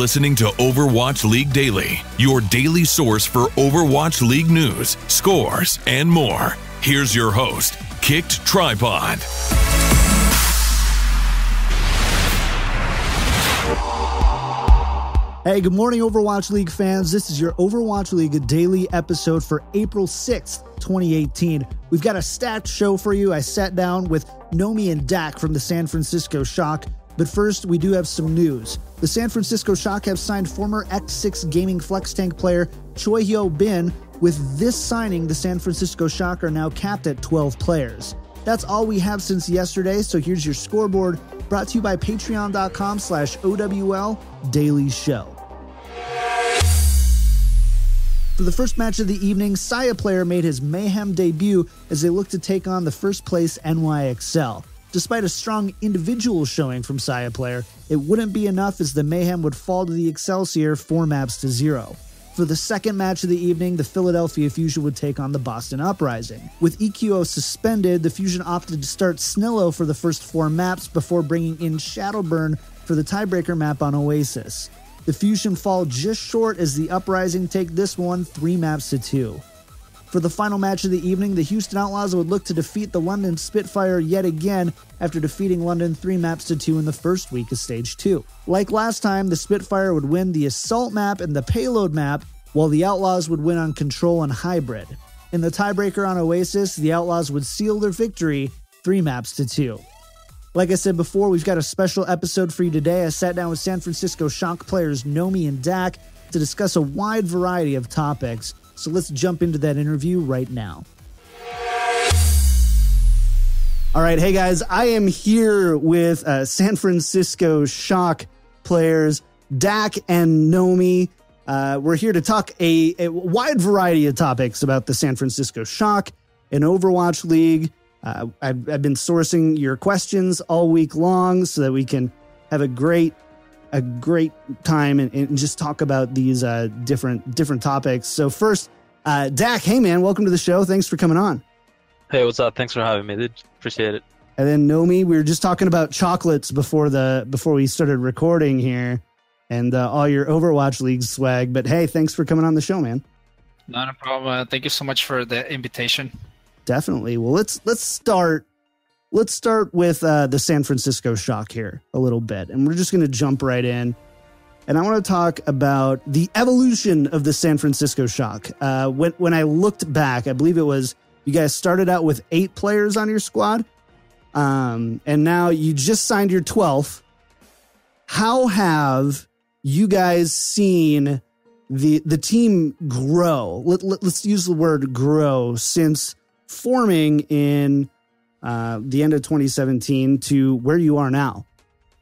listening to Overwatch League Daily, your daily source for Overwatch League news, scores, and more. Here's your host, KickedTripod. Hey, good morning, Overwatch League fans. This is your Overwatch League Daily episode for April 6th, 2018. We've got a stacked show for you. I sat down with Nomy and dhaK from the San Francisco Shock. But first, we do have some news. The San Francisco Shock have signed former X6 Gaming Flex Tank player Choi Hyo-bin. With this signing, the San Francisco Shock are now capped at 12 players. That's all we have since yesterday, so here's your scoreboard, brought to you by patreon.com/OWL Daily Show. For the first match of the evening, Saya player made his Mayhem debut as they look to take on the first place NYXL. Despite a strong individual showing from Saya player, it wouldn't be enough as the Mayhem would fall to the Excelsior 4-0. For the second match of the evening, the Philadelphia Fusion would take on the Boston Uprising. With EQO suspended, the Fusion opted to start Snillo for the first 4 maps before bringing in Shadowburn for the tiebreaker map on Oasis. The Fusion fall just short as the Uprising take this one 3-2. For the final match of the evening, the Houston Outlaws would look to defeat the London Spitfire yet again after defeating London 3-2 in the first week of Stage 2. Like last time, the Spitfire would win the Assault map and the Payload map, while the Outlaws would win on Control and Hybrid. In the tiebreaker on Oasis, the Outlaws would seal their victory 3-2. Like I said before, we've got a special episode for you today. I sat down with San Francisco Shock players Nomy and dhaK to discuss a wide variety of topics. So let's jump into that interview right now. All right, hey guys, I am here with San Francisco Shock players dhaK and Nomy. We're here to talk a wide variety of topics about the San Francisco Shock and Overwatch League. I've been sourcing your questions all week long so that we can have a great time and just talk about these different topics. So first, dhaK, hey man, welcome to the show. Thanks for coming on. Hey, what's up? Thanks for having me, dude. Appreciate it. And then Nomy, we were just talking about chocolates before we started recording here, and all your Overwatch League swag. But hey, thanks for coming on the show, man. Not a problem. Thank you so much for the invitation. Definitely. Well, let's start with the San Francisco Shock here a little bit, and we're just going to jump right in. And I want to talk about the evolution of the San Francisco Shock. When I looked back, I believe it was you guys started out with 8 players on your squad, and now you just signed your 12th. How have you guys seen the team grow? Let's use the word grow since forming in the end of 2017 to where you are now.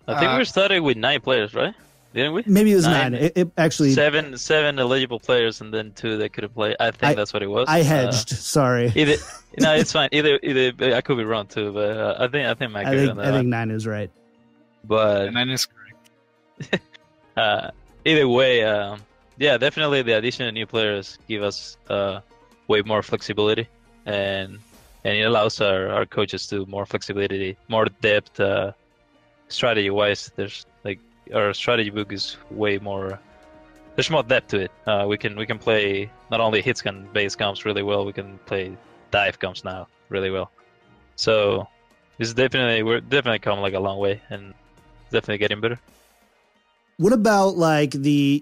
I think we started with 9 players, right? Didn't we? Maybe it was 9. It actually seven eligible players and then 2 that couldn't play. I think that's what it was. I hedged. Sorry. No, it's fine. Either I could be wrong too, but I think I think 9 is right. But 9 is correct. Either way, yeah, definitely the addition of new players give us way more flexibility, and it allows our coaches to more flexibility, more depth, strategy-wise. There's our strategy book is way more. There's more depth to it. We can play not only hitscan based comps really well. We can play dive comps now really well. So we're definitely come a long way and definitely getting better. What about the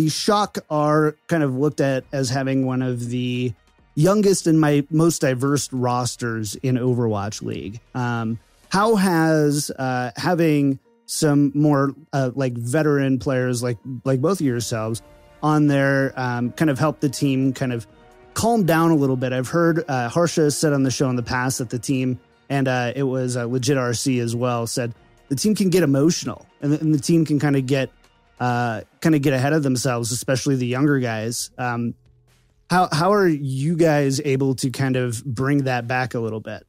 Shock are kind of looked at as having one of the youngest and most diverse rosters in Overwatch League. How has having some more veteran players like both of yourselves on there kind of help the team kind of calm down a little bit? I've heard Harsha said on the show in the past that the team, and it was Legit RC as well, said the team can get emotional and the team can kind of get ahead of themselves, especially the younger guys. How are you guys able to kind of bring that back a little bit?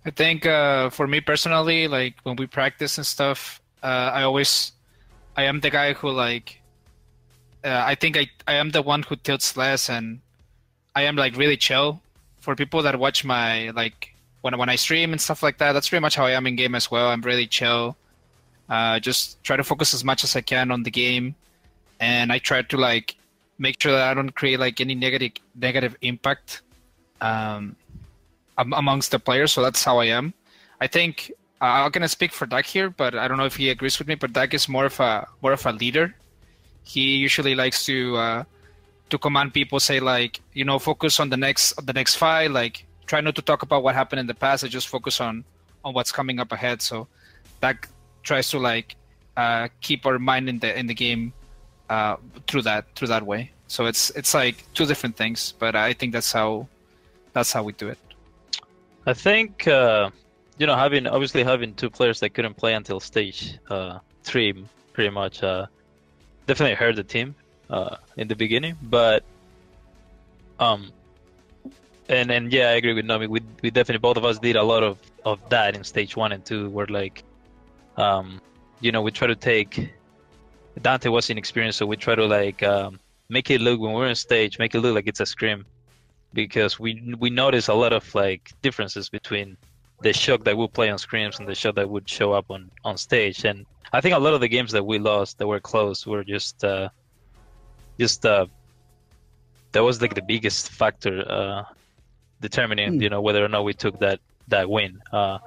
I think for me personally, when we practice and stuff, I am the guy who I think I am the one who tilts less, and I am really chill. For people that watch my when I stream and stuff like that, that's pretty much how I am in game as well. I'm really chill. Just try to focus as much as I can on the game, and I try to like make sure that I don't create like any negative impact amongst the players. So that's how I am. I think I'm gonna speak for dhaK here, but I don't know if he agrees with me. But dhaK is more of a leader. He usually likes to command people, say like, focus on the next fight. Like, try not to talk about what happened in the past, and just focus on what's coming up ahead. So dhaK tries to like keep our mind in the game through that way. So it's like two different things, but I think that's how we do it. I think having two players that couldn't play until stage 3 pretty much definitely hurt the team in the beginning, but and yeah, I agree with Nomy. We definitely, both of us did a lot of that in stage 1 and 2, where like we try to take, Dante was inexperienced, so we try to like make it look, when we're on stage, make it look like it's a scrim, because we notice a lot of like differences between the shock that we'll play on scrims and the shock that would show up on stage. And I think a lot of the games that we lost that were close were just that was like the biggest factor determining whether or not we took that win or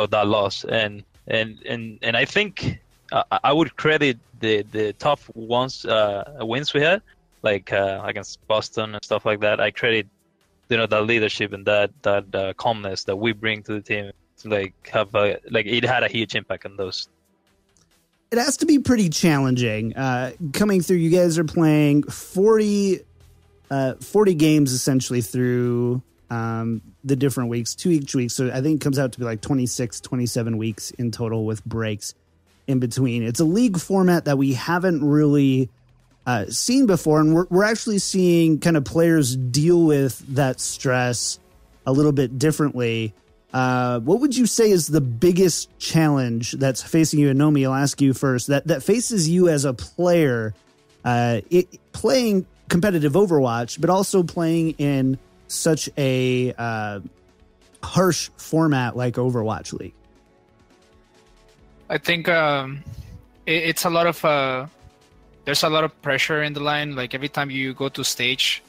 that loss. And I think I would credit the tough wins we had, like against Boston and stuff like that. I credit that leadership and that calmness that we bring to the team to like have it had a huge impact on those. It has to be pretty challenging coming through. You guys are playing 40 games essentially through the different weeks, 2 each week. So I think it comes out to be like 26, 27 weeks in total with breaks in between. It's a league format that we haven't really seen before, and we're actually seeing kind of players deal with that stress a little bit differently. What would you say is the biggest challenge that's facing you? And Nomy, I'll ask you first. That faces you as a player, playing competitive Overwatch, but also playing in such a harsh format like Overwatch League. I think it's a lot of there's a lot of pressure in the line. Like every time you go to stage,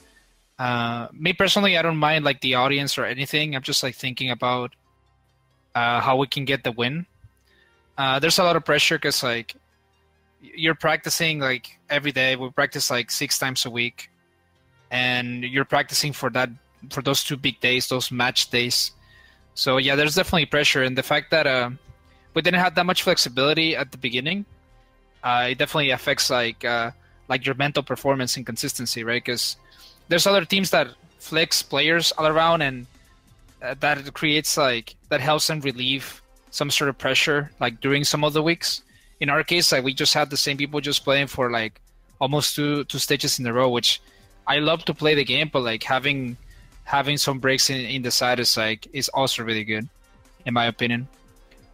me personally, I don't mind like the audience or anything. I'm just like thinking about how we can get the win. There's a lot of pressure because like you're practicing like every day. We practice like 6 times a week, and you're practicing for those 2 big days, those match days. So yeah, there's definitely pressure, and the fact that we didn't have that much flexibility at the beginning, it definitely affects like your mental performance and consistency, right? Because there's other teams that flex players all around, and that creates like that helps them relieve some sort of pressure like during some of the weeks. In our case, like we just had the same people just playing for like almost two stages in a row, which I love to play the game, but like having some breaks in the side is also really good, in my opinion.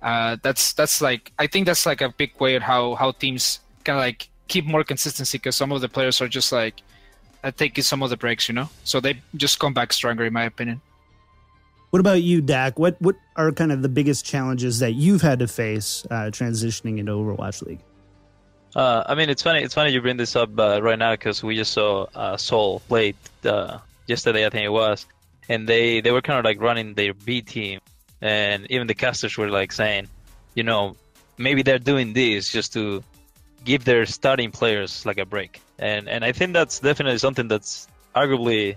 That's like, I think that's like a big way of how teams can like keep more consistency, because some of the players are just like taking some of the breaks, so they just come back stronger, in my opinion. What about you, dhaK? What are kind of the biggest challenges that you've had to face transitioning into Overwatch League? I mean, it's funny you bring this up right now, because we just saw Seoul played yesterday, I think it was, and they were kind of like running their B team, and even the casters were like saying, maybe they're doing this just to give their starting players like a break, and I think that's definitely something that's arguably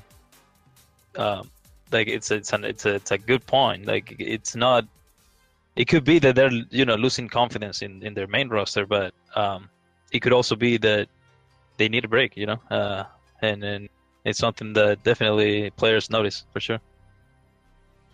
like it's a good point. Like it's not, it could be that they're losing confidence in their main roster, but it could also be that they need a break, and it's something that definitely players notice for sure.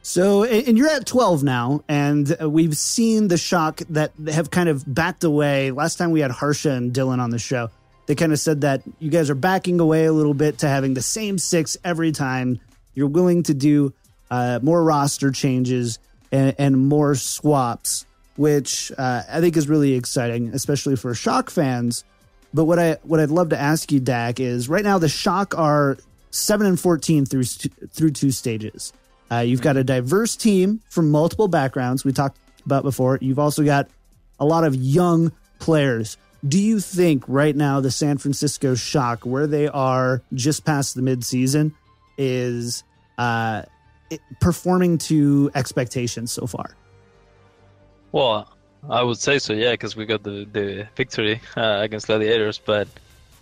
So, and you're at 12 now, and we've seen the shock that have kind of backed away. Last time we had Harsha and Dylan on the show, they kind of said that you guys are backing away a little bit to having the same 6 every time. You're willing to do more roster changes and more swaps, which I think is really exciting, especially for Shock fans. But what I'd love to ask you, dhaK, is right now the Shock are 7-14 through 2 stages. You've got a diverse team from multiple backgrounds we talked about before. You've also got a lot of young players. Do you think right now the San Francisco Shock, where they are just past the midseason, is performing to expectations so far? Well, I would say so, yeah, because we got the victory against Gladiators. But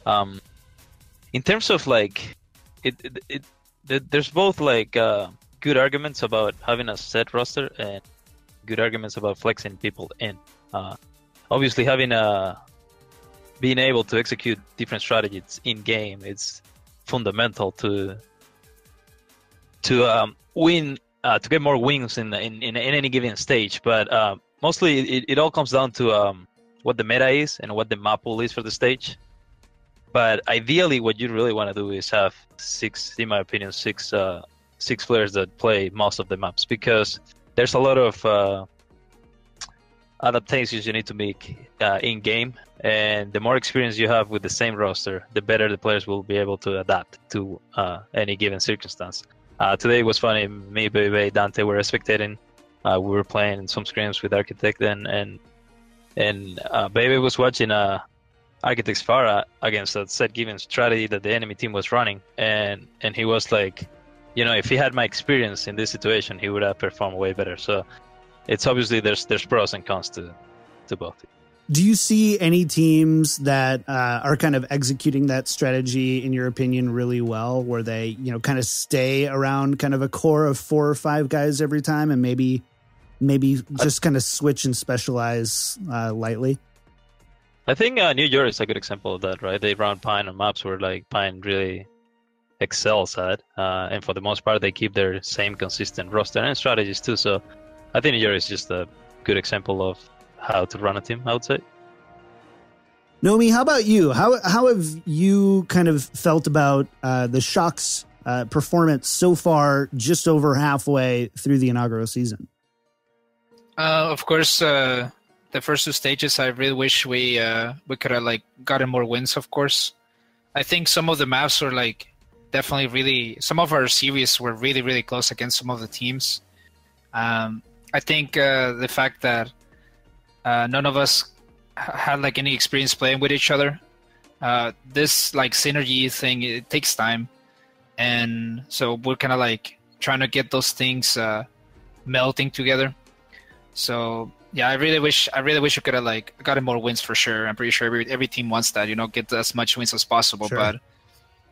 in terms of like, there's both like good arguments about having a set roster and good arguments about flexing people in. Obviously, being able to execute different strategies in game is fundamental to win, to get more wins in any given stage. But mostly it all comes down to what the meta is and what the map pool is for the stage. But ideally, what you really want to do is have six players that play most of the maps, because there's a lot of adaptations you need to make in game, and the more experience you have with the same roster, the better the players will be able to adapt to any given circumstance. Today was funny. Me, Bebe, Dante were spectating. We were playing some scrims with Architect, and Bebe was watching Architect's Pharah against a set given strategy that the enemy team was running, and he was like, if he had my experience in this situation, he would have performed way better. So it's obviously there's pros and cons to both. Do you see any teams that are kind of executing that strategy, in your opinion, really well, where they, kind of stay around kind of a core of 4 or 5 guys every time, and maybe just kind of switch and specialize lightly? I think New York is a good example of that, right? They run Pine on maps where like Pine really excels at, and for the most part they keep their same consistent roster and strategies too. So I think New York is just a good example of how to run a team, I would say. Nomy, how about you? How have you kind of felt about the Shock's performance so far, just over halfway through the inaugural season? Of course, the first 2 stages, I really wish we could have like gotten more wins. Of course, I think some of the maps were like definitely really. Some of our series were really, really close against some of the teams. I think the fact that none of us had like any experience playing with each other, this like synergy thing, it takes time, and so we're kind of like trying to get those things melting together. So yeah, I really wish we could have like gotten more wins for sure. I'm pretty sure every team wants that, get as much wins as possible. Sure. But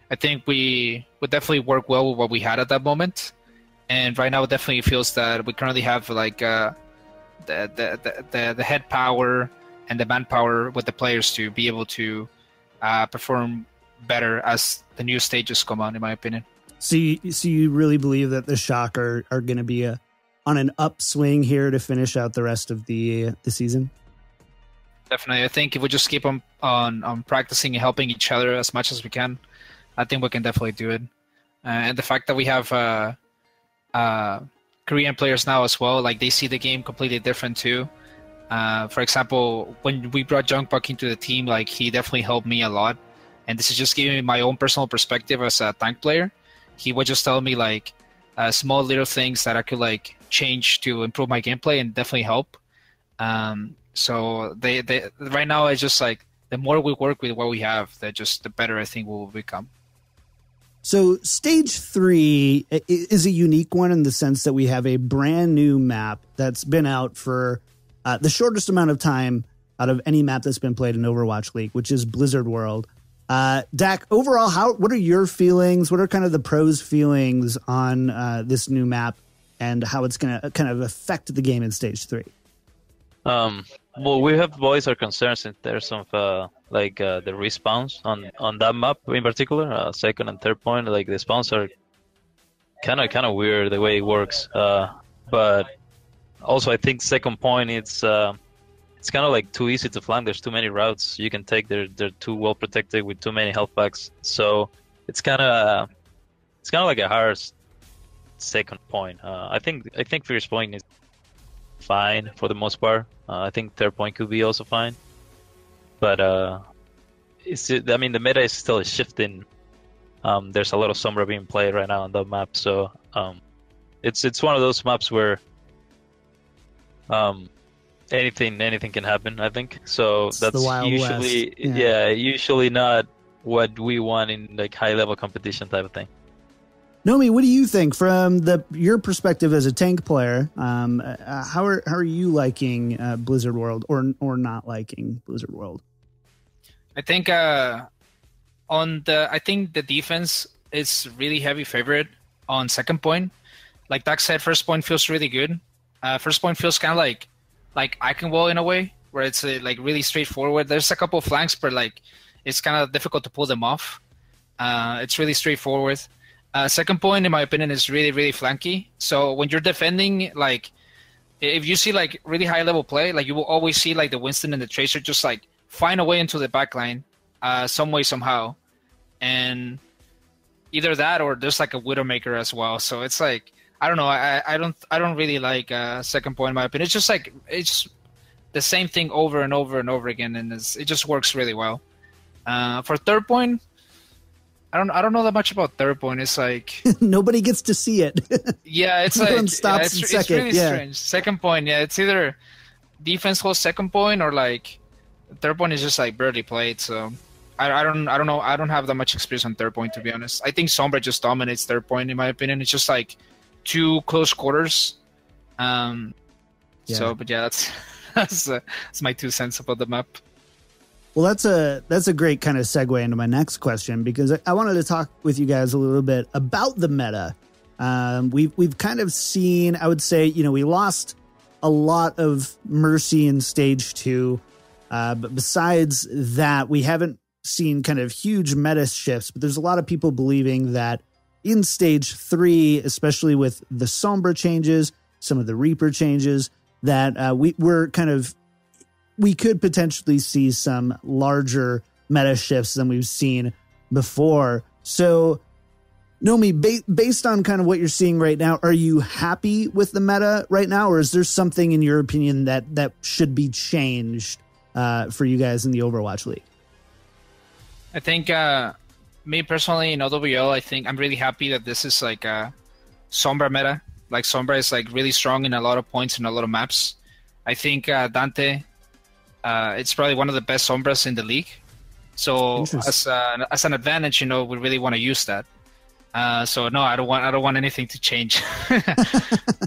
I think we would definitely work well with what we had at that moment. And right now, it definitely feels that we currently have like the head power and the manpower with the players to be able to perform better as the new stages come on, in my opinion. So you really believe that the Shock are going to be on an upswing here to finish out the rest of the season? Definitely. I think if we just keep on practicing and helping each other as much as we can, I think we can definitely do it. And the fact that we have Korean players now as well, like they see the game completely different too. For example, when we brought Jungbuck into the team, like he definitely helped me a lot. And this is just giving me my own personal perspective as a tank player. He would just tell me like small little things that I could like change to improve my gameplay and definitely help. So they right now it's just like the more we work with what we have, the better I think we will become. So stage 3 is a unique one in the sense that we have a brand new map that's been out for the shortest amount of time out of any map that's been played in Overwatch League, which is Blizzard World. dhaK, overall, what are your feelings? What are kind of the pros' feelings on this new map and how it's going to kind of affect the game in stage 3? Well, we have voiced our concerns in terms of the respawns on that map in particular. Second and third point, like the spawns are kind of weird the way it works. But also, I think second point, it's kind of like too easy to flank. There's too many routes you can take. They're too well protected with too many health packs. So it's kind of like a hard second point. I think first point is fine for the most part. I think third point could be also fine, but the meta is still shifting. There's a lot of Sombra being played right now on the map, so it's one of those maps where anything can happen, I think. So It's the that's Wild usually West. Yeah. usually not what we want in like high level competition type of thing. Nomy, what do you think from your perspective as a tank player? How are you liking Blizzard World or not liking Blizzard World? I think I think the defense is really heavy favorite on second point. Like dhaK said, first point feels really good. First point feels kind of like Eichenwald in a way, where it's like really straightforward. There's a couple of flanks, but like it's kind of difficult to pull them off. It's really straightforward. Second point, in my opinion, is really, really flanky. So when you're defending, like if you see like really high level play, like you will always see like the Winston and the Tracer just like find a way into the backline, some way, somehow. And either that or there's like a Widowmaker as well. So it's like, I don't know. I don't really like second point in my opinion. It's just like it's the same thing over and over and over again, and it just works really well. For third point, I don't know that much about third point. It's like nobody gets to see it. Yeah, it's Everyone like stops in it's second. really strange. Second point, yeah, it's either defense holds second point or like third point is just like barely played. So I don't know. I don't have that much experience on third point, to be honest. I think Sombra just dominates third point in my opinion. It's just like two close quarters. So, but yeah, that's my 2 cents about the map. Well, that's a great kind of segue into my next question, because I wanted to talk with you guys a little bit about the meta. We've kind of seen, I would say, we lost a lot of Mercy in stage 2, but besides that, we haven't seen kind of huge meta shifts. But there's a lot of people believing that in stage 3, especially with the Sombra changes, some of the Reaper changes, that we could potentially see some larger meta shifts than we've seen before. So, Nomy, based on kind of what you're seeing right now, are you happy with the meta right now, or is there something in your opinion that should be changed for you guys in the Overwatch League? I think me personally in OWL, I think I'm really happy that this is like a Sombra meta. Like Sombra is like really strong in a lot of points and a lot of maps. I think Dante, it's probably one of the best Sombras in the league. So as an advantage, we really want to use that. So no, I don't want anything to change.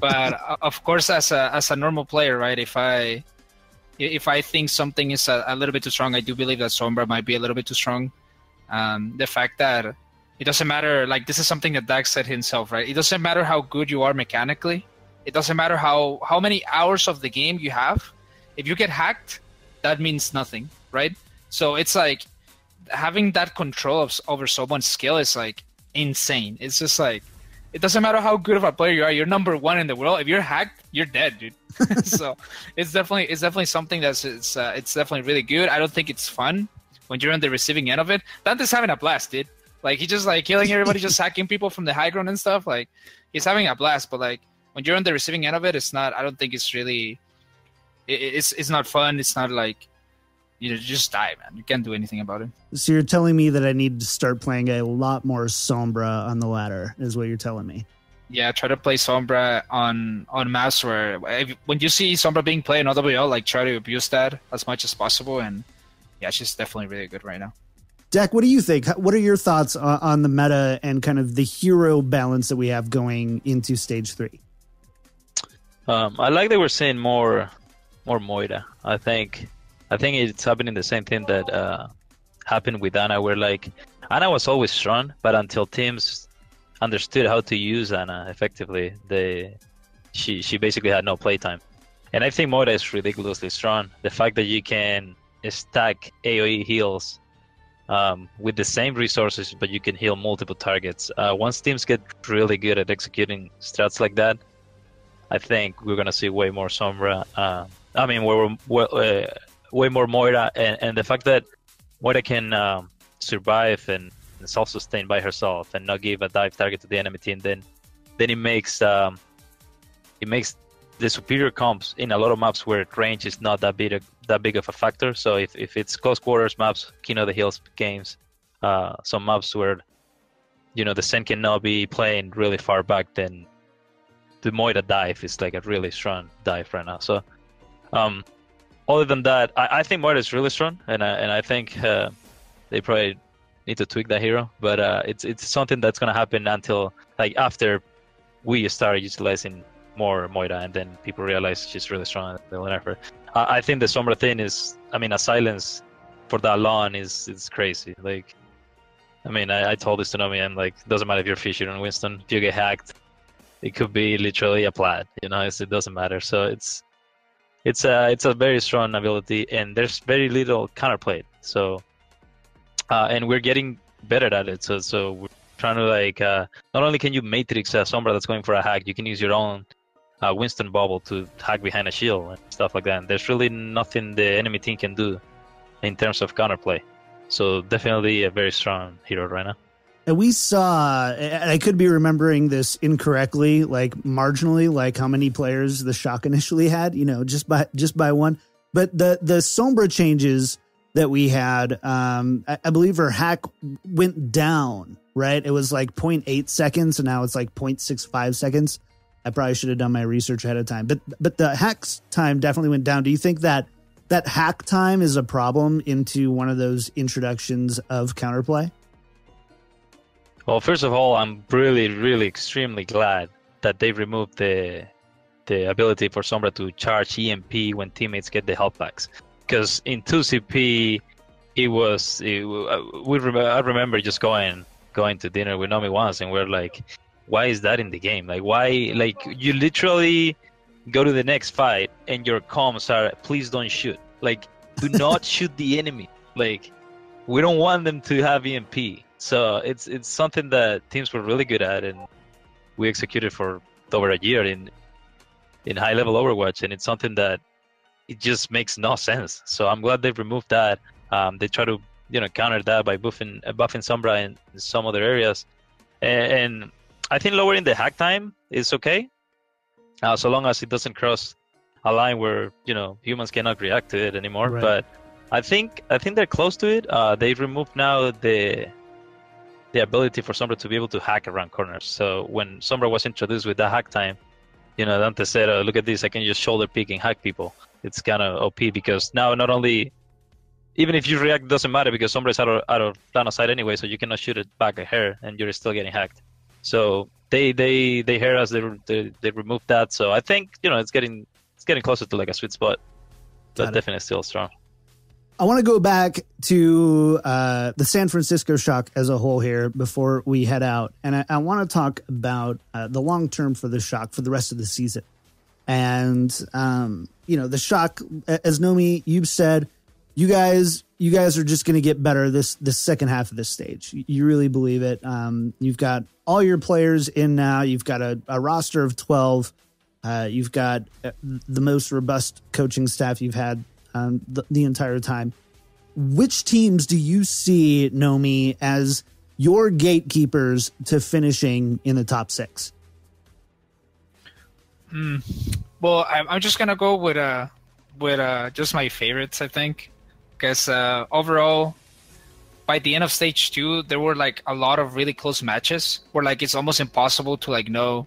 But of course, as a normal player, right? If I think something is a little bit too strong, I do believe that Sombra might be a little bit too strong. The fact that it doesn't matter, like this is something that dhaK said himself, right? It doesn't matter how good you are mechanically. It doesn't matter how many hours of the game you have. If you get hacked, that means nothing, right? So it's like having that control over someone's skill is like insane. It's just like, it doesn't matter how good of a player you are. You're number 1 in the world. If you're hacked, you're dead, dude. So it's definitely something that's it's definitely really good. I don't think it's fun when you're on the receiving end of it. Dante's having a blast, dude. Like he's just like killing everybody, just hacking people from the high ground and stuff. Like he's having a blast. But like when you're on the receiving end of it, it's not. I don't think it's really. It's not fun. It's not like you just die, man. You can't do anything about it. So you're telling me that I need to start playing a lot more Sombra on the ladder, is what you're telling me. Yeah, try to play Sombra on maps where when you see Sombra being played in OWL, like try to abuse that as much as possible. And yeah, she's definitely really good right now. dhaK, what do you think? What are your thoughts on the meta and kind of the hero balance that we have going into stage 3? I like that we're seeing more Moira. I think it's happening the same thing that happened with Ana, where like Ana was always strong, but until teams understood how to use Ana effectively, she basically had no playtime. And I think Moira is ridiculously strong. The fact that you can stack AoE heals with the same resources, but you can heal multiple targets. Once teams get really good at executing strats like that, I think we're gonna see way more Sombra. Way more Moira, and the fact that Moira can survive and self-sustain by herself and not give a dive target to the enemy team, then it makes the superior comps in a lot of maps where range is not that big of a factor. So if it's close quarters maps, King of the Hills games, some maps where the Sen cannot be playing really far back, then the Moira dive is like a really strong dive right now. So Other than that, I think Moira is really strong, and I think they probably need to tweak that hero. But it's something that's gonna happen until like after we start utilizing more Moira, and then people realize she's really strong and they'll nerf her. I think the Sombra thing is, I mean, a silence for that long is crazy. Like, I mean, I told this to Nomy, I'm like, doesn't matter if you're Fisher and Winston, if you get hacked, it could be literally a plat, you know, it doesn't matter. So it's a very strong ability, and there's very little counterplay. So, and we're getting better at it. So we're trying to like, not only can you matrix a Sombra that's going for a hack, you can use your own Winston bubble to hack behind a shield and stuff like that. And there's really nothing the enemy team can do in terms of counterplay. So definitely a very strong hero right now. And we saw, and I could be remembering this incorrectly, like marginally, like how many players the Shock initially had, you know, just by one. But the Sombra changes that we had, I believe her hack went down, right? It was like 0.8 seconds, and now it's like 0.65 seconds. I probably should have done my research ahead of time. But the hack time definitely went down. Do you think that hack time is a problem into one of those introductions of counterplay? Well, first of all, I'm really, really extremely glad that they removed the ability for Sombra to charge EMP when teammates get the health packs. Because in 2CP, I remember just going to dinner with Nomy once, and we're like, why is that in the game? Like, why? Like, you literally go to the next fight, and your comms are, please don't shoot. Like, do not shoot the enemy. Like, we don't want them to have EMP. So it's something that teams were really good at, and we executed for over a year in high level Overwatch, and it's something that it just makes no sense. So I'm glad they removed that. They try to counter that by buffing Sombra in some other areas, and I think lowering the hack time is okay, so long as it doesn't cross a line where humans cannot react to it anymore. Right. But I think they're close to it. They've removed now the ability for Sombra to be able to hack around corners. So when Sombra was introduced with that hack time, Dante said, look at this, I can just shoulder peek and hack people. It's kind of OP because now not only, even if you react, it doesn't matter because Sombra is out of line of sight anyway, so you cannot shoot it back at her and you're still getting hacked. So they heard us, they removed that. So I think it's getting closer to like a sweet spot, but definitely still strong. I want to go back to the San Francisco Shock as a whole here before we head out. And I want to talk about the long term for the Shock for the rest of the season. And, the Shock, as Nomy, you've said, you guys are just going to get better this second half of this stage. You really believe it. You've got all your players in now. You've got a roster of 12. You've got the most robust coaching staff you've had the entire time. Which teams do you see, Nomy, as your gatekeepers to finishing in the top 6? Well, I'm just gonna go with just my favorites, I think, because overall, by the end of stage 2, there were like a lot of really close matches where like it's almost impossible to like know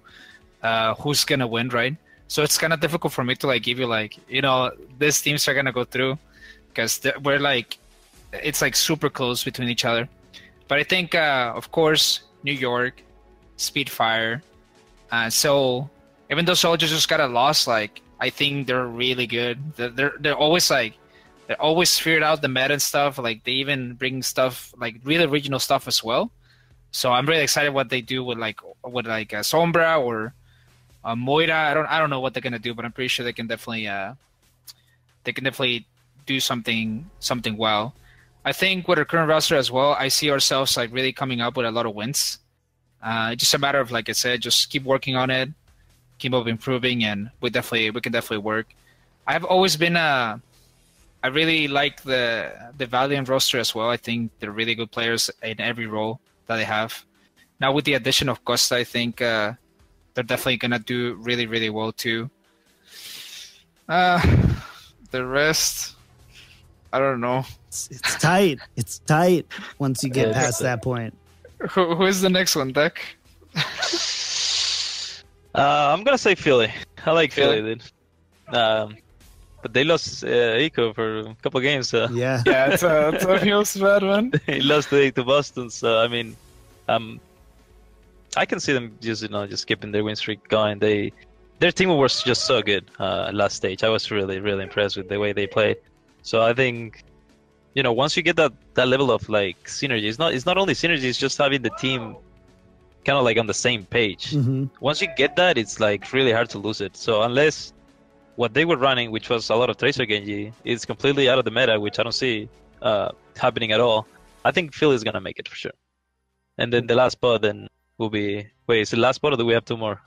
who's gonna win, right? So it's kind of difficult for me to like give you like, these teams are going to go through because we're like, it's like super close between each other. But I think, of course, New York, Speedfire, Seoul, even though Seoul just got a loss, like, I think they're really good. They're always like, they're always figured out the meta and stuff. Like they even bring stuff, like really original stuff as well. So I'm really excited what they do with Sombra or Moira. I don't know what they're gonna do, but I'm pretty sure they can definitely do something well. I think with our current roster as well, I see ourselves like really coming up with a lot of wins. It's just a matter of, like I said, just keep working on it, keep up improving, and we can definitely work. I've always been I really like the Valiant roster as well. I think they're really good players in every role that they have. Now with the addition of Costa, I think they're definitely going to do really, really well too. The rest, I don't know. It's tight. It's tight once you get past that point. Who is the next one, dhaK? I'm going to say Philly. I like Philly, dude. but they lost Eco for a couple of games. Yeah. Yeah, it's a feels bad, man. He lost to Boston. So I mean, I can see them just keeping their win streak going. Their team was just so good last stage. I was really impressed with the way they played. So I think, once you get that level of like synergy, it's not only synergy, it's just having the team kind of like on the same page. Mm-hmm. Once you get that, it's like really hard to lose it. So unless what they were running, which was a lot of Tracer Genji, is completely out of the meta, which I don't see happening at all, I think Phil is gonna make it for sure. And then the last spot then will be, wait, is it the last spot or do we have two more?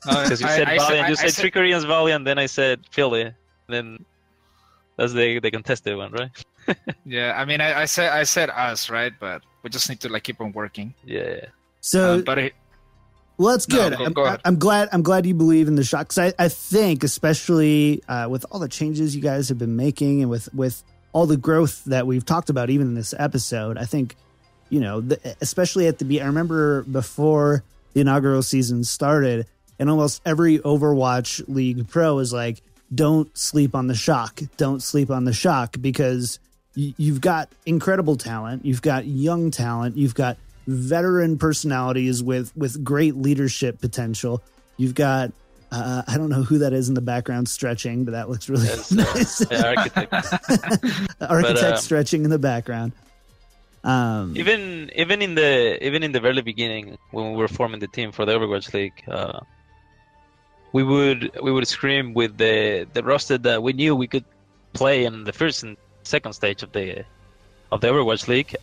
Because you said Valiant, you said Trickery and Valiant, then I said Philly, then that's the contested one, right? Yeah, I mean, I said us, right? But we just need to like keep on working. Yeah. So, well, that's good. No, go ahead. I'm glad you believe in the shot, because I think, especially with all the changes you guys have been making and with all the growth that we've talked about, even in this episode, I think, especially at the I remember before the inaugural season started, and almost every Overwatch League pro is like, don't sleep on the shock. Don't sleep on the shock, because you've got incredible talent. You've got young talent. You've got veteran personalities with great leadership potential. You've got, I don't know who that is in the background stretching, but that looks really nice. Architect stretching in the background. Even in the very beginning, when we were forming the team for the Overwatch League, we would scream with the roster that we knew we could play in the first and second stage of the Overwatch League,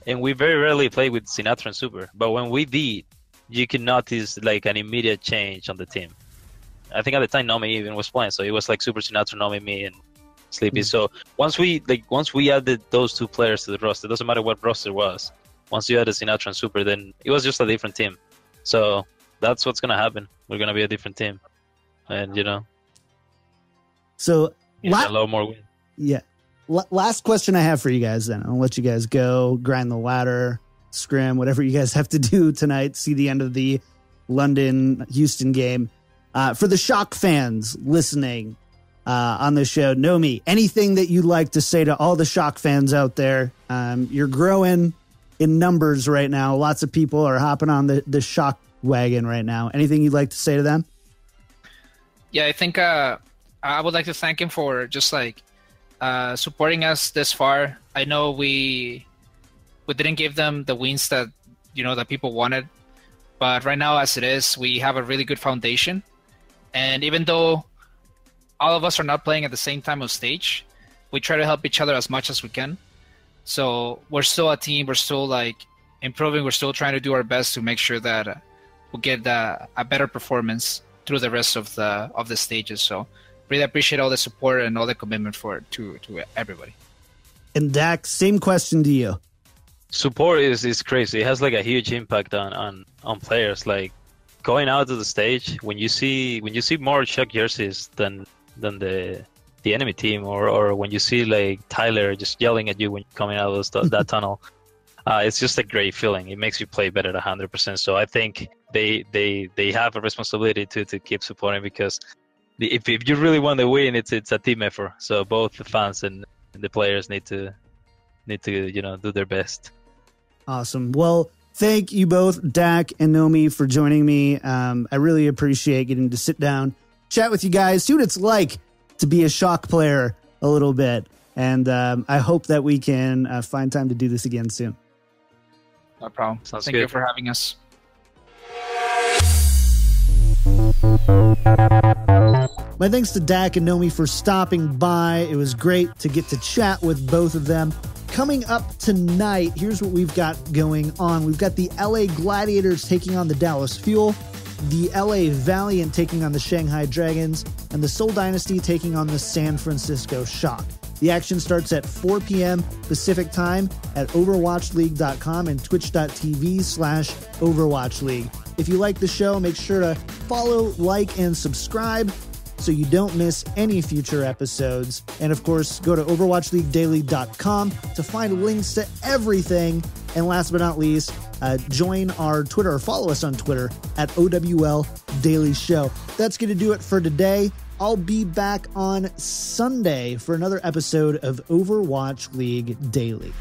and we very rarely play with Sinatra and Super. But when we did, you could notice like an immediate change on the team. I think at the time Nomy even was playing, so it was like Super Sinatra, Nomy, me, and Sleepy. So once we added those two players to the roster, it doesn't matter what roster was. Once you added Sinatra and Super, then it was just a different team. So that's what's gonna happen. We're gonna be a different team, and so a lot more win. Yeah. Last question I have for you guys. Then I'll let you guys go grind the ladder, scrim, whatever you guys have to do tonight. See the end of the London-Houston game. For the Shock fans listening on the show, Nomy, anything that you'd like to say to all the Shock fans out there? You're growing in numbers right now. Lots of people are hopping on the Shock wagon right now. Anything you'd like to say to them? Yeah, I think I would like to thank him for just like supporting us this far. I know we didn't give them the wins that that people wanted, but right now as it is, we have a really good foundation. And even though all of us are not playing at the same time of stage, we try to help each other as much as we can. So we're still a team. We're still like improving. We're still trying to do our best to make sure that we'll get a better performance through the rest of the stages. So really appreciate all the support and all the commitment to everybody. And dhaK, same question to you. Support is crazy. It has like a huge impact on players. Like going out to the stage, when you see more Shock jerseys than the enemy team, or when you see like Tyler just yelling at you when you're coming out of that tunnel, it's just a great feeling. It makes you play better 100%. So I think they have a responsibility to keep supporting, because if you really want to win, it's a team effort. So both the fans and the players need to do their best. Awesome. Well, thank you both, dhaK and Nomy, for joining me. I really appreciate getting to sit down, chat with you guys, see what it's like to be a Shock player a little bit. And I hope that we can find time to do this again soon. No problem. Sounds Thank good. you for having us. My thanks to dhaK and Nomy for stopping by. It was great to get to chat with both of them. Coming up tonight, here's what we've got going on. We've got the LA Gladiators taking on the Dallas Fuel, the LA Valiant taking on the Shanghai Dragons, and the Seoul Dynasty taking on the San Francisco Shock. The action starts at 4 p.m. Pacific time at overwatchleague.com and twitch.tv/overwatchleague. If you like the show, make sure to follow, like, and subscribe so you don't miss any future episodes. And of course, go to overwatchleaguedaily.com to find links to everything. And last but not least, join our Twitter, or follow us on Twitter at OWL Daily Show. That's going to do it for today. I'll be back on Sunday for another episode of Overwatch League Daily.